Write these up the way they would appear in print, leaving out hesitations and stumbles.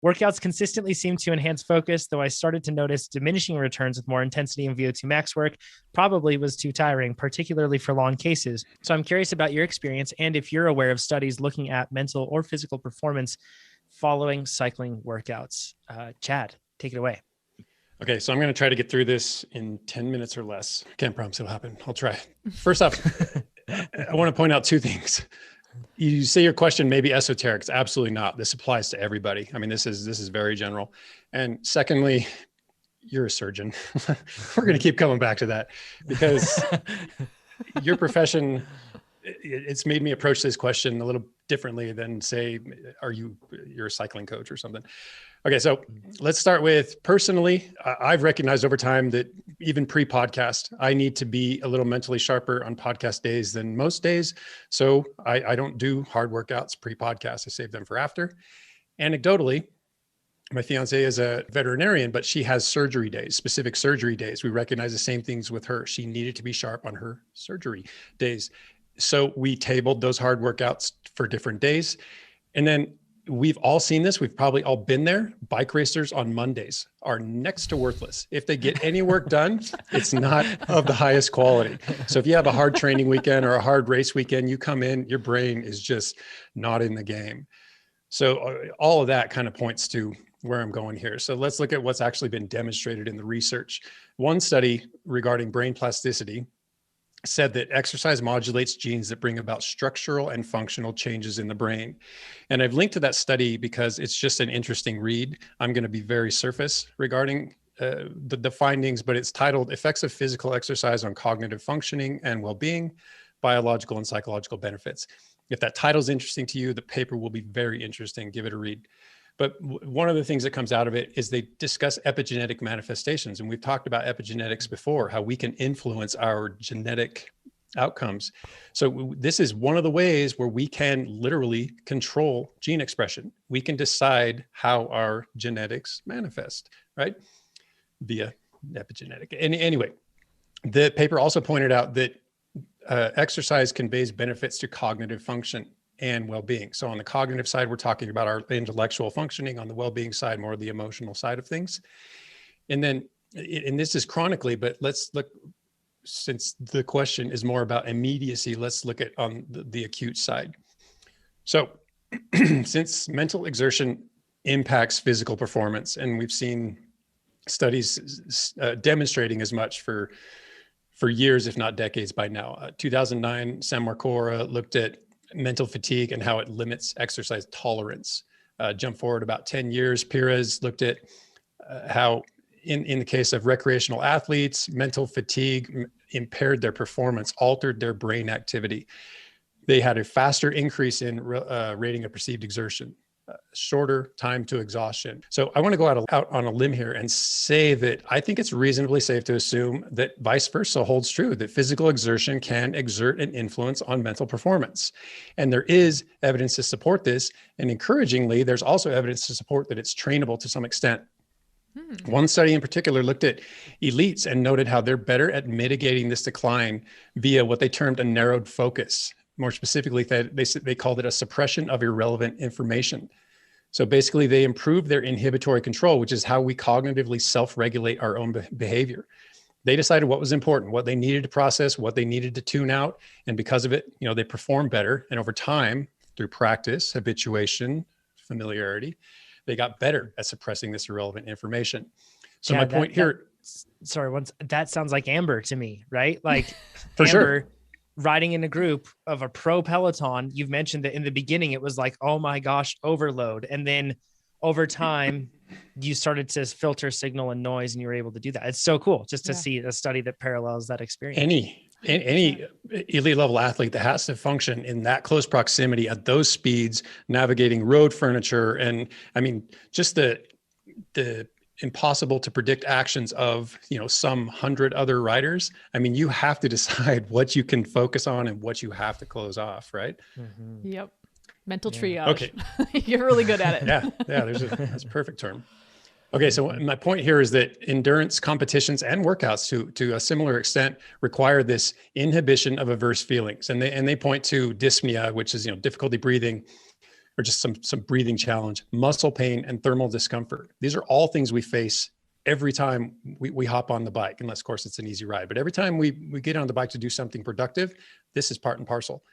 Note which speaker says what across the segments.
Speaker 1: Workouts consistently seem to enhance focus, though I started to notice diminishing returns with more intensity in VO2 max work. Probably was too tiring, particularly for long cases. So I'm curious about your experience and if you're aware of studies looking at mental or physical performance following cycling workouts. Chad, take it away.
Speaker 2: Okay, so I'm going to try to get through this in 10 minutes or less. Can't promise it'll happen. I'll try. First off, I want to point out two things. You say your question may be esoteric. It's absolutely not. This applies to everybody. I mean, this is very general. And secondly, you're a surgeon. We're going to keep coming back to that because your profession, it's made me approach this question a little differently than say, you're a cycling coach or something. Okay, so let's start with personally, I've recognized over time that even pre-podcast, I need to be a little mentally sharper on podcast days than most days. So I don't do hard workouts pre-podcast. I save them for after. Anecdotally, my fiance is a veterinarian, but she has surgery days, specific surgery days. We recognize the same things with her. She needed to be sharp on her surgery days. So we tabled those hard workouts for different days. And then we've all seen this. We've probably all been there. Bike racers on Mondays are next to worthless. If they get any work done, it's not of the highest quality. So if you have a hard training weekend or a hard race weekend, you come in, your brain is just not in the game. So all of that kind of points to where I'm going here. So let's look at what's actually been demonstrated in the research. One study regarding brain plasticity said that exercise modulates genes that bring about structural and functional changes in the brain. And I've linked to that study because it's just an interesting read. I'm going to be very surface regarding the findings, but it's titled Effects of Physical Exercise on Cognitive Functioning and Well-Being, Biological and Psychological Benefits. If that title is interesting to you, the paper will be very interesting. Give it a read. But one of the things that comes out of it is they discuss epigenetic manifestations. And we've talked about epigenetics before, how we can influence our genetic outcomes. So this is one of the ways where we can literally control gene expression. We can decide how our genetics manifest, right? Via epigenetic. And anyway, the paper also pointed out that exercise conveys benefits to cognitive function and well-being. So on the cognitive side, we're talking about our intellectual functioning. On the well-being side, more the emotional side of things. And then, and this is chronically, but let's look, since the question is more about immediacy, let's look at on the acute side. So since mental exertion impacts physical performance, and we've seen studies demonstrating as much for years, if not decades by now. 2009, Sam Marcora looked at mental fatigue and how it limits exercise tolerance. Jump forward about 10 years, Perez looked at how in the case of recreational athletes, mental fatigue impaired their performance, altered their brain activity. They had a faster increase in rating of perceived exertion, shorter time to exhaustion. So I want to go out on a limb here and say that I think it's reasonably safe to assume that vice versa holds true, that physical exertion can exert an influence on mental performance. And there is evidence to support this. And encouragingly, there's also evidence to support that it's trainable to some extent. One study in particular looked at elites and noted how they're better at mitigating this decline via what they termed a narrowed focus. More specifically, they called it a suppression of irrelevant information. So basically, they improved their inhibitory control, which is how we cognitively self-regulate our own behavior. They decided what was important, what they needed to process, what they needed to tune out. And because of it, they performed better. And over time, through practice, habituation, familiarity, they got better at suppressing this irrelevant information. So my point here.
Speaker 1: That sounds like Amber to me, right? Like
Speaker 2: for
Speaker 1: Amber,
Speaker 2: sure.
Speaker 1: Riding in a group of a pro peloton, you've mentioned that in the beginning, it was like, oh my gosh, overload. And then over time, you started to filter signal and noise and you were able to do that. It's so cool just to see a study that parallels that experience. Any
Speaker 2: elite level athlete that has to function in that close proximity at those speeds, navigating road furniture. And I mean, just the impossible to predict actions of, some 100 other riders. I mean, you have to decide what you can focus on and what you have to close off, right?
Speaker 3: Mm-hmm. Yep. Mental triage.
Speaker 2: Okay.
Speaker 3: You're really good at it.
Speaker 2: Yeah. That's a perfect term. Okay. So my point here is that endurance competitions and workouts to a similar extent require this inhibition of averse feelings. And they point to dyspnea, which is, difficulty breathing, or just some breathing challenge, muscle pain, and thermal discomfort. These are all things we face every time we hop on the bike, unless of course it's an easy ride. But every time we get on the bike to do something productive, this is part and parcel.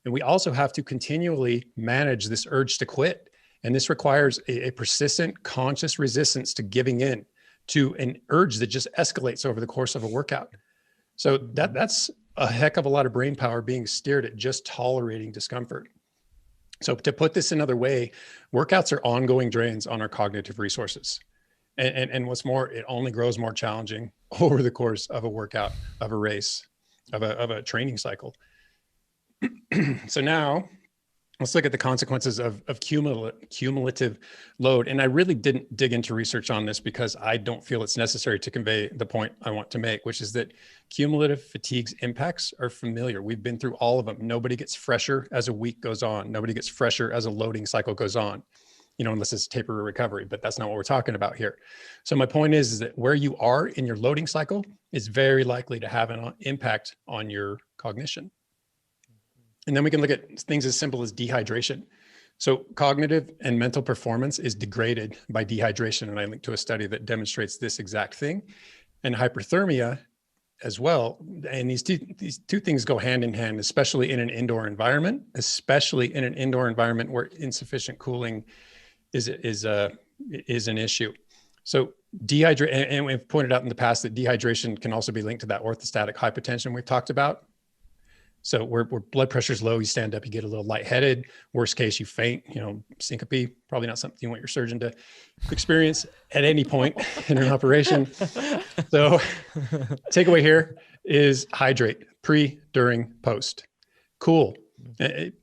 Speaker 2: And we also have to continually manage this urge to quit. And this requires a persistent, conscious resistance to giving in to an urge that just escalates over the course of a workout. So that's a heck of a lot of brain power being steered at just tolerating discomfort. So to put this another way, workouts are ongoing drains on our cognitive resources. And what's more, it only grows more challenging over the course of a workout, of a race, of a training cycle. So now let's look at the consequences of cumulative load. And I really didn't dig into research on this because I don't feel it's necessary to convey the point I want to make, which is that cumulative fatigue's impacts are familiar. We've been through all of them. Nobody gets fresher as a week goes on. Nobody gets fresher as a loading cycle goes on, unless it's taper or recovery, but that's not what we're talking about here. So my point is that where you are in your loading cycle is very likely to have an impact on your cognition. And then we can look at things as simple as dehydration. So cognitive and mental performance is degraded by dehydration. And I linked to a study that demonstrates this exact thing. And hyperthermia as well. And these two things go hand in hand, especially in an indoor environment, where insufficient cooling is an issue. So dehydration, and we've pointed out in the past that dehydration can also be linked to that orthostatic hypotension we've talked about. So where blood pressure is low, you stand up, you get a little lightheaded. Worst case, you faint, syncope, probably not something you want your surgeon to experience at any point in an operation. So takeaway here is hydrate, pre, during, post. Cool.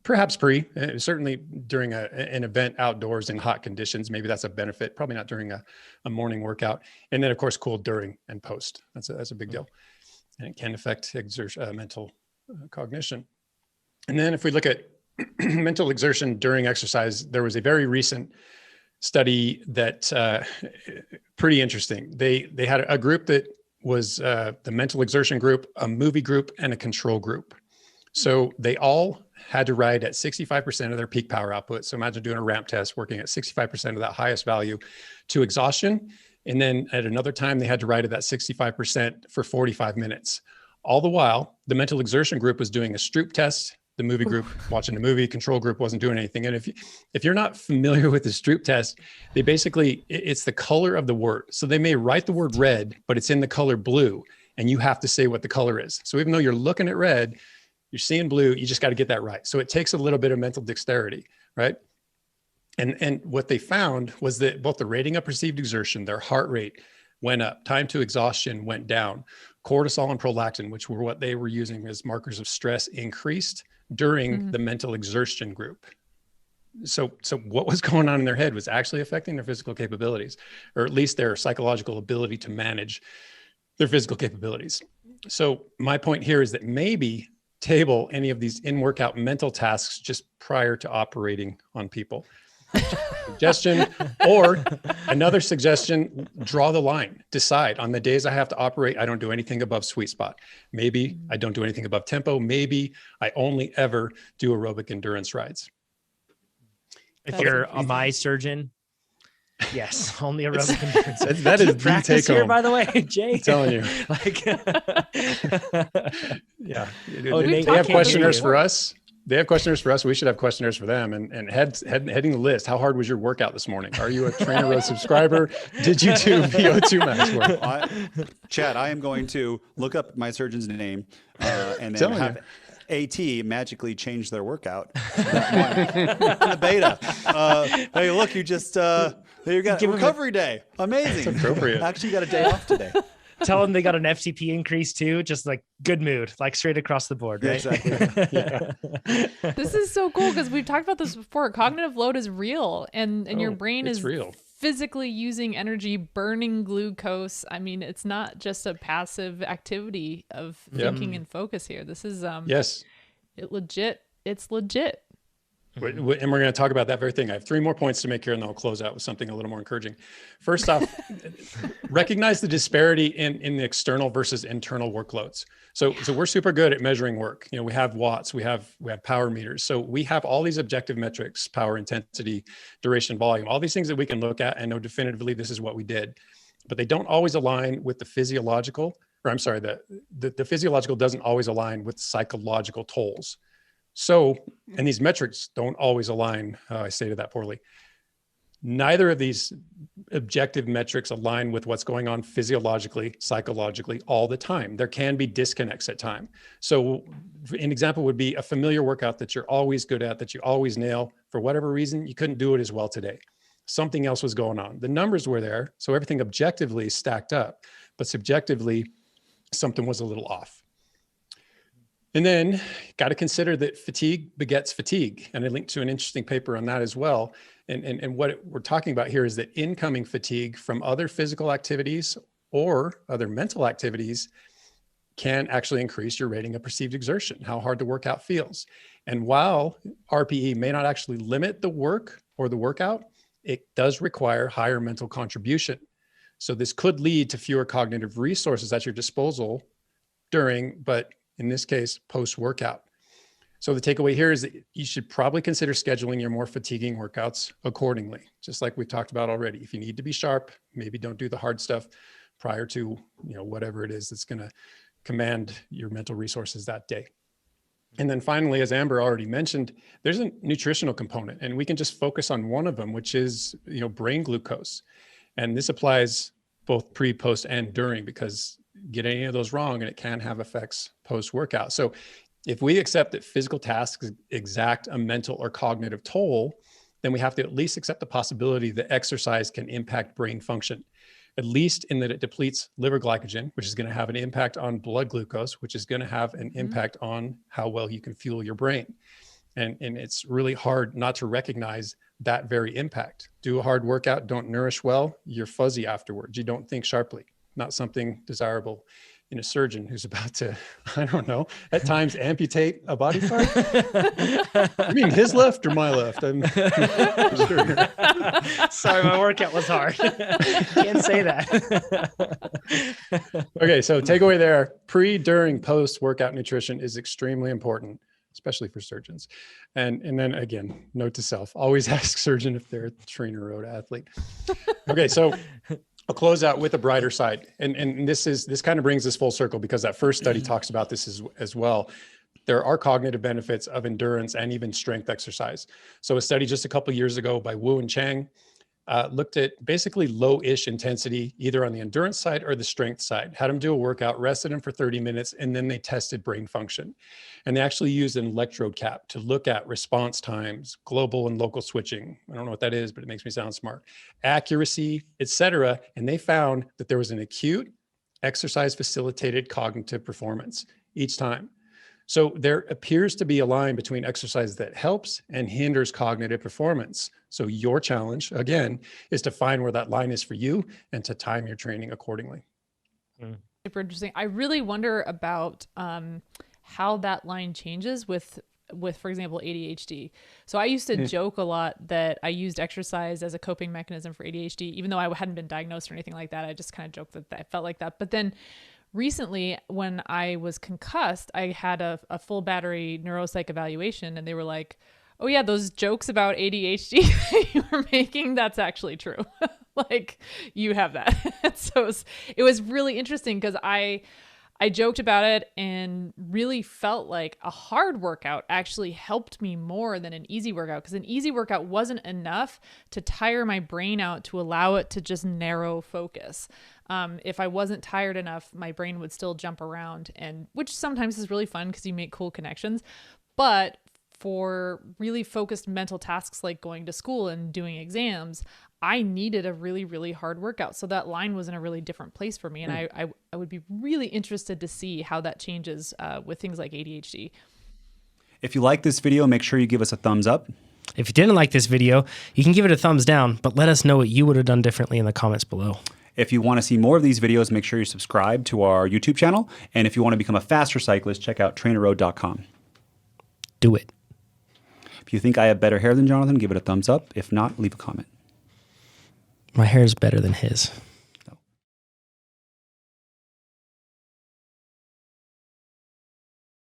Speaker 2: Perhaps pre, certainly during an event outdoors in hot conditions. Maybe that's a benefit, probably not during a morning workout. And then of course, cool during and post. That's a big deal. And it can affect mental cognition. And then if we look at mental exertion during exercise, there was a very recent study that pretty interesting. They had a group that was the mental exertion group, a movie group, and a control group. So they all had to ride at 65% of their peak power output. So imagine doing a ramp test, working at 65% of that highest value to exhaustion. And then at another time, they had to ride at that 65% for 45 minutes. All the while, the mental exertion group was doing a Stroop test. The movie group watching the movie, control group wasn't doing anything. And if you're not familiar with the Stroop test, they basically, it's the color of the word. So they may write the word red, but it's in the color blue, and you have to say what the color is. So even though you're looking at red, you're seeing blue, you just got to get that right. So it takes a little bit of mental dexterity, right? And what they found was that both the rating of perceived exertion, their heart rate went up, time to exhaustion went down, cortisol and prolactin, which were what they were using as markers of stress, increased during the mental exertion group. So what was going on in their head was actually affecting their physical capabilities, or at least their psychological ability to manage their physical capabilities. So my point here is that maybe table any of these in-workout mental tasks just prior to operating on people. Suggestion, or another suggestion, draw the line. Decide on the days I have to operate, I don't do anything above sweet spot. Maybe I don't do anything above tempo. Maybe I only ever do aerobic endurance rides.
Speaker 1: If you're a my surgeon, yes, only aerobic endurance.
Speaker 2: That is the take home.
Speaker 1: Here, by the way, Jay.
Speaker 2: I'm telling you. Yeah. They have questionnaires for us. They have questionnaires for us. We should have questionnaires for them. And heading the list, how hard was your workout this morning? Are you a TrainerRoad subscriber? Did you do VO2 max work?
Speaker 4: Chad, I am going to look up my surgeon's name and then have AT magically change their workout. In the beta. Hey, look, you just you got a recovery day. Amazing.
Speaker 2: That's appropriate.
Speaker 4: Actually, you got a day off today.
Speaker 1: Tell them they got an FCP increase too, just like good mood, like straight across the board, right?
Speaker 4: Exactly.
Speaker 3: Yeah. This is so cool because we've talked about this before. Cognitive load is real, and your brain is
Speaker 2: real.
Speaker 3: Physically using energy, burning glucose. I mean, it's not just a passive activity of thinking and focus here. This is
Speaker 2: yes,
Speaker 3: it's legit.
Speaker 2: And we're going to talk about that very thing. I have 3 more points to make here, and then I'll close out with something a little more encouraging. First off, recognize the disparity in the external versus internal workloads. So we're super good at measuring work. We have watts, we have power meters. So we have all these objective metrics: power, intensity, duration, volume, all these things that we can look at and know definitively this is what we did. But they don't always align with the physiological, or I'm sorry, the physiological doesn't always align with psychological tolls. So, and these metrics don't always align. I stated that poorly. Neither of these objective metrics align with what's going on physiologically, psychologically all the time. There can be disconnects at time. So an example would be a familiar workout that you're always good at, that you always nail. For whatever reason, you couldn't do it as well today. Something else was going on. The numbers were there, so everything objectively stacked up, but subjectively, something was a little off. And then got to consider that fatigue begets fatigue. And I linked to an interesting paper on that as well. And what we're talking about here is that incoming fatigue from other physical activities or other mental activities can actually increase your rating of perceived exertion, how hard the workout feels. And while RPE may not actually limit the work or the workout, it does require higher mental contribution. So this could lead to fewer cognitive resources at your disposal during, but in this case, post-workout. So the takeaway here is that you should probably consider scheduling your more fatiguing workouts accordingly, just like we talked about already. If you need to be sharp, maybe don't do the hard stuff prior to, whatever it is that's going to command your mental resources that day. And then finally, as Amber already mentioned, there's a nutritional component, and we can just focus on one of them, which is, brain glucose. And this applies both pre, post, and during, because get any of those wrong and it can have effects post-workout. So if we accept that physical tasks exact a mental or cognitive toll, then we have to at least accept the possibility that exercise can impact brain function, at least in that it depletes liver glycogen, which is going to have an impact on blood glucose, which is going to have an impact on how well you can fuel your brain. And it's really hard not to recognize that very impact. Do a hard workout, don't nourish well, you're fuzzy afterwards. You don't think sharply. Not something desirable in a surgeon who's about to, I don't know, at times amputate a body part. You mean his left or my left? I'm sure.
Speaker 1: Sorry, my workout was hard. Can't say that.
Speaker 2: Okay, so takeaway there, pre, during, post-workout nutrition is extremely important, especially for surgeons. And then again, note to self, always ask surgeon if they're a TrainerRoad athlete. Okay, so I'll close out with a brighter side. And this kind of brings us full circle, because that first study talks about this as well. There are cognitive benefits of endurance and even strength exercise. So a study just a couple of years ago by Wu and Chang looked at basically low-ish intensity, either on the endurance side or the strength side, had them do a workout, rested them for 30 minutes, and then they tested brain function. And they actually used an electrode cap to look at response times, global and local switching. I don't know what that is, but it makes me sound smart. Accuracy, etc. And they found that there was an acute exercise-facilitated cognitive performance each time. So there appears to be a line between exercise that helps and hinders cognitive performance. So your challenge, again, is to find where that line is for you and to time your training accordingly.
Speaker 3: Super interesting. I really wonder about how that line changes with, for example, ADHD. So I used to joke a lot that I used exercise as a coping mechanism for ADHD, even though I hadn't been diagnosed or anything like that. I just kind of joked that I felt like that. But then recently, when I was concussed, I had a full battery neuropsych evaluation, and they were like, oh yeah, those jokes about ADHD that you were making, that's actually true. Like, you have that. So it was really interesting, because I joked about it and really felt like a hard workout actually helped me more than an easy workout, because an easy workout wasn't enough to tire my brain out to allow it to just narrow focus. If I wasn't tired enough, my brain would still jump around, and which sometimes is really fun because you make cool connections. But for really focused mental tasks like going to school and doing exams, I needed a really, really hard workout. So that line was in a really different place for me. And I would be really interested to see how that changes with things like ADHD.
Speaker 4: If you like this video, make sure you give us a thumbs up.
Speaker 1: If you didn't like this video, you can give it a thumbs down, but let us know what you would have done differently in the comments below.
Speaker 4: If you want to see more of these videos, make sure you subscribe to our YouTube channel. And if you want to become a faster cyclist, check out TrainerRoad.com.
Speaker 1: Do it.
Speaker 4: If you think I have better hair than Jonathan, give it a thumbs up. If not, leave a comment.
Speaker 1: My hair is better than his.